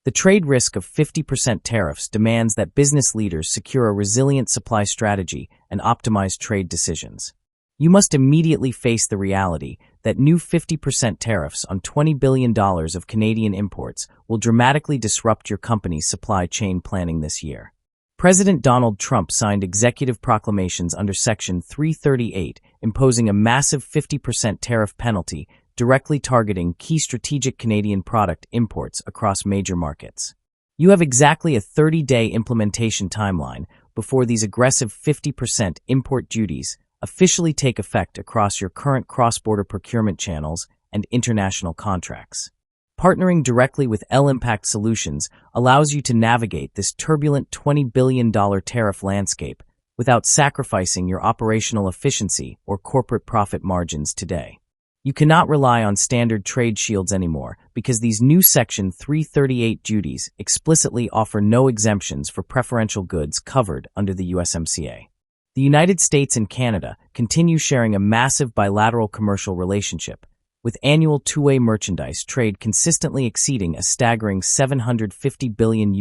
The trade risk of 50% tariffs demands that business leaders secure a resilient supply strategy and optimize trade decisions. You must immediately face the reality that new 50% tariffs on $20 billion of Canadian imports will dramatically disrupt your company's supply chain planning this year. President Donald Trump signed executive proclamations under Section 338, imposing a massive 50% tariff penalty directly targeting key strategic Canadian product imports across major markets. You have exactly a 30-day implementation timeline before these aggressive 50% import duties officially take effect across your current cross-border procurement channels and international contracts. Partnering directly with L-Impact Solutions allows you to navigate this turbulent $20 billion tariff landscape without sacrificing your operational efficiency or corporate profit margins today. You cannot rely on standard trade shields anymore because these new Section 338 duties explicitly offer no exemptions for preferential goods covered under the USMCA. The United States and Canada continue sharing a massive bilateral commercial relationship, with annual two-way merchandise trade consistently exceeding a staggering $750 billion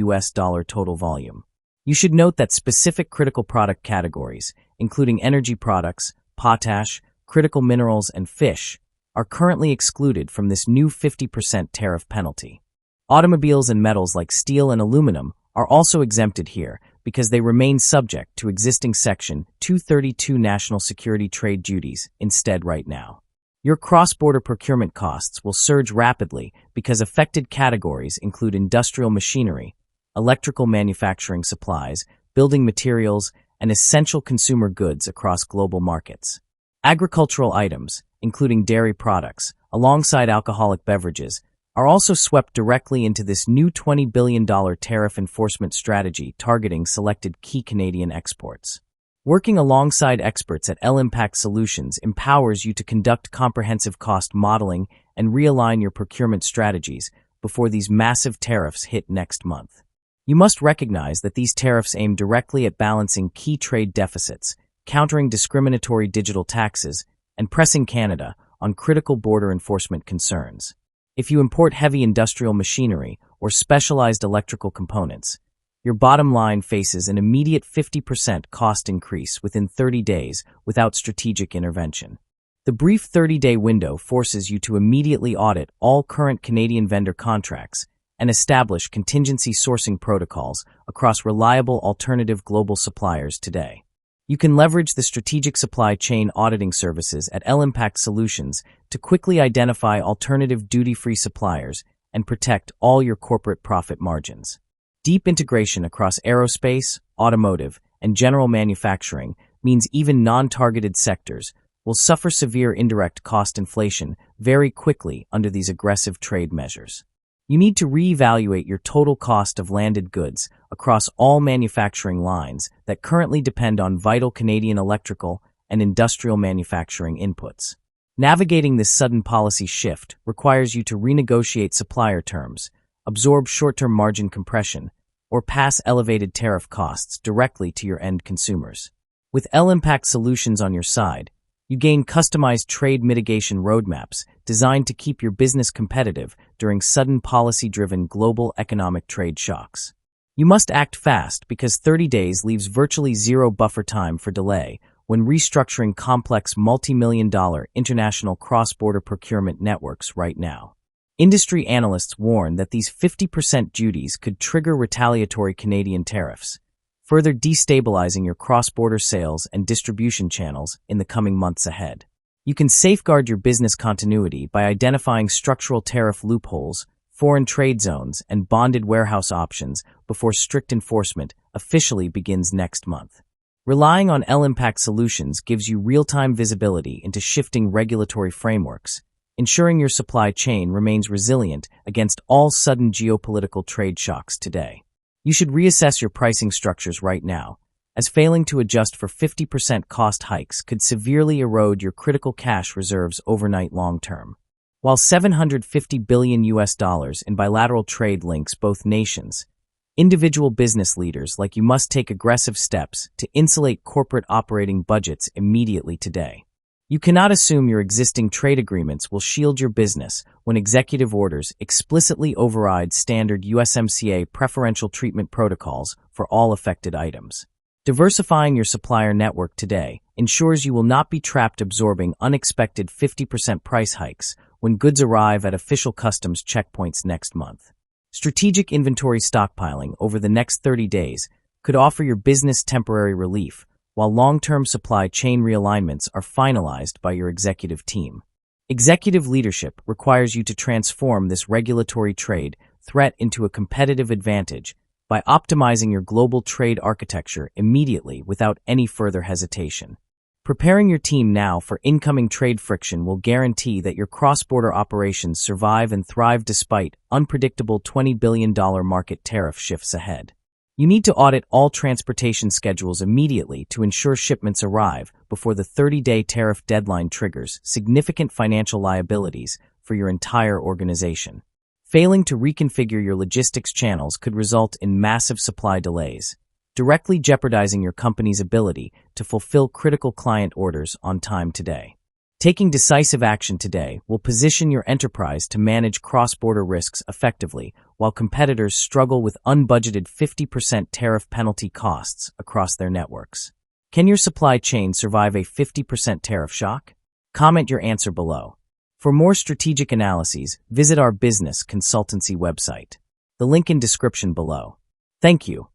total volume. You should note that specific critical product categories, including energy products, potash, critical minerals, and fish, are currently excluded from this new 50% tariff penalty. Automobiles and metals like steel and aluminum are also exempted here because they remain subject to existing Section 232 national security trade duties instead right now. Your cross-border procurement costs will surge rapidly because affected categories include industrial machinery, electrical manufacturing supplies, building materials, and essential consumer goods across global markets. Agricultural items, including dairy products, alongside alcoholic beverages, are also swept directly into this new $20 billion tariff enforcement strategy targeting selected key Canadian exports. Working alongside experts at L-Impact Solutions empowers you to conduct comprehensive cost modeling and realign your procurement strategies before these massive tariffs hit next month. You must recognize that these tariffs aim directly at balancing key trade deficits, countering discriminatory digital taxes, and pressing Canada on critical border enforcement concerns. If you import heavy industrial machinery or specialized electrical components, your bottom line faces an immediate 50% cost increase within 30 days without strategic intervention. The brief 30-day window forces you to immediately audit all current Canadian vendor contracts and establish contingency sourcing protocols across reliable alternative global suppliers today. You can leverage the strategic supply chain auditing services at L-Impact Solutions to quickly identify alternative duty-free suppliers and protect all your corporate profit margins. Deep integration across aerospace, automotive, and general manufacturing means even non-targeted sectors will suffer severe indirect cost inflation very quickly under these aggressive trade measures. You need to reevaluate your total cost of landed goods across all manufacturing lines that currently depend on vital Canadian electrical and industrial manufacturing inputs. Navigating this sudden policy shift requires you to renegotiate supplier terms, absorb short-term margin compression, or pass elevated tariff costs directly to your end consumers. With L-Impact Solutions on your side, you gain customized trade mitigation roadmaps designed to keep your business competitive during sudden policy-driven global economic trade shocks. You must act fast because 30 days leaves virtually zero buffer time for delay when restructuring complex multi-million-dollar international cross-border procurement networks right now. Industry analysts warn that these 50% duties could trigger retaliatory Canadian tariffs, further destabilizing your cross-border sales and distribution channels in the coming months ahead. You can safeguard your business continuity by identifying structural tariff loopholes, foreign trade zones, and bonded warehouse options before strict enforcement officially begins next month. Relying on L-Impact Solutions gives you real-time visibility into shifting regulatory frameworks, ensuring your supply chain remains resilient against all sudden geopolitical trade shocks today. You should reassess your pricing structures right now, as failing to adjust for 50% cost hikes could severely erode your critical cash reserves overnight long-term. While $750 billion in bilateral trade links both nations, individual business leaders like you must take aggressive steps to insulate corporate operating budgets immediately today. You cannot assume your existing trade agreements will shield your business when executive orders explicitly override standard USMCA preferential treatment protocols for all affected items. Diversifying your supplier network today ensures you will not be trapped absorbing unexpected 50% price hikes when goods arrive at official customs checkpoints next month. Strategic inventory stockpiling over the next 30 days could offer your business temporary relief, while long-term supply chain realignments are finalized by your executive team. Executive leadership requires you to transform this regulatory trade threat into a competitive advantage by optimizing your global trade architecture immediately without any further hesitation. Preparing your team now for incoming trade friction will guarantee that your cross-border operations survive and thrive despite unpredictable $20 billion market tariff shifts ahead. You need to audit all transportation schedules immediately to ensure shipments arrive before the 30-day tariff deadline triggers significant financial liabilities for your entire organization. Failing to reconfigure your logistics channels could result in massive supply delays, directly jeopardizing your company's ability to fulfill critical client orders on time today. Taking decisive action today will position your enterprise to manage cross-border risks effectively while competitors struggle with unbudgeted 50% tariff penalty costs across their networks. Can your supply chain survive a 50% tariff shock? Comment your answer below. For more strategic analyses, visit our business consultancy website. The link in description below. Thank you.